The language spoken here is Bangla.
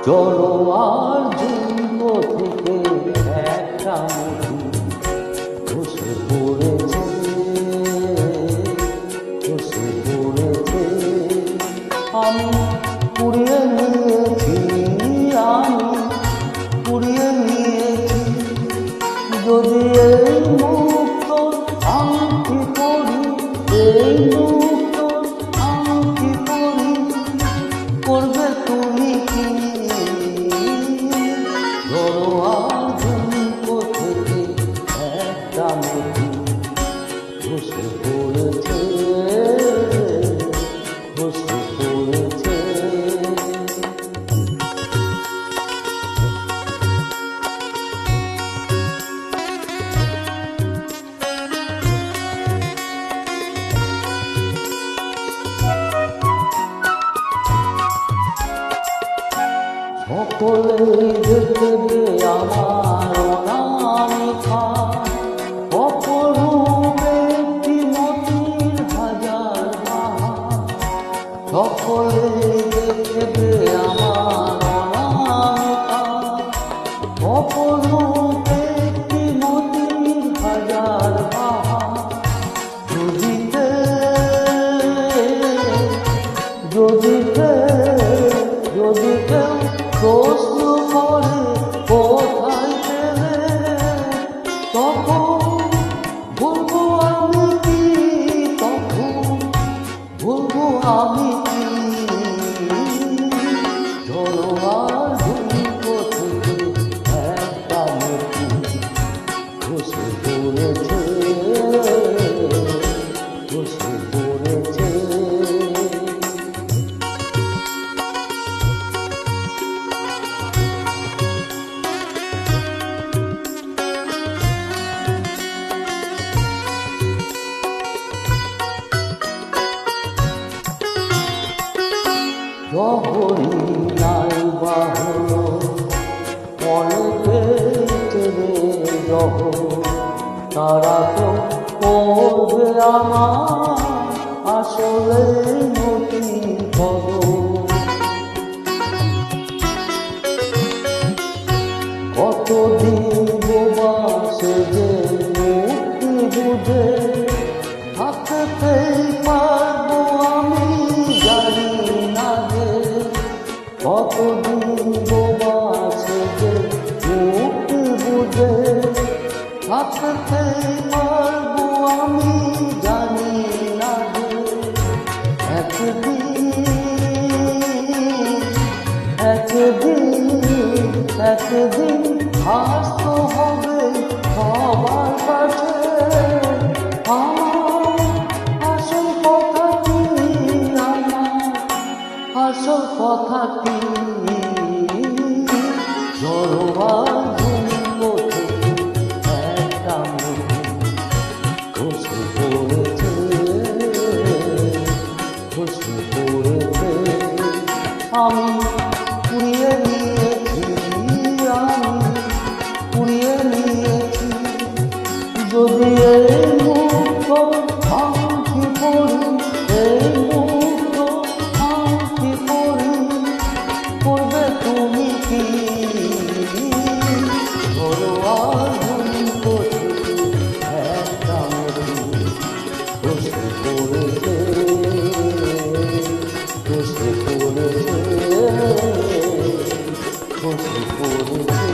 চলো আর ঝুঁকো থেকে একটা মধু বসে পড়েছে, বসে পড়েছে। আমি কুড়িয়ে নিয়েছি, আমি কুড়িয়ে নিয়েছি। যদি এই মুক্ত আংটি পরি, এই মুক্ত আংটি পরি, করবে তুমি কি? ধরো আর ঝুঁকো থেকে একটা মধু বসে পড়েছে, বসে পড়েছে। সকলেই দেখবে আমার অনামিকা, অপরূপ একটি মতির হাজার বাহার। সকলেই দেখবে আমার অনামিকা, অপরূপ একটি মতির হাজার বাহার। যদি যদি কেউ প্রশ্ন করে কোথায় পেলে, তখন বলবো আমি কি, তখন বলবো আমি কি? ধরো আর ঝুঁকো থেকে একটা মধু বসে পড়েছে, বসে পড়েছে। যখনই নাই বা হলো মনে পেয়েছে যখন, তারা তো করবে আমার আসলে নতি খবর। কতদিন বোবাসে যে মুক্তি বুঝে থাকতে পারবো আমি জানি না যে। কতদিন বোবাসে যে মুক্তি বুঝে থাকতে পারবো আমি জানি না যে। একদিন হাসতে হবে সবার কাছে। আসল কথা কি, আসল কথা কি? ধরো আর ঝুঁকো থেকে একটা মধু বসে পড়েছে, বসে পড়েছে। আমি কুড়িয়ে নিয়েছি, আমি কুড়িয়ে নিয়েছি। যদি এই মুক্ত আংটি পরি, এই মুক্ত আংটি পরি, করবে তুমি কি? ধরো আর ঝুঁকো থেকে একটা মধু বসে পড়েছে, বসে পড়েছে, বসে পড়েছে।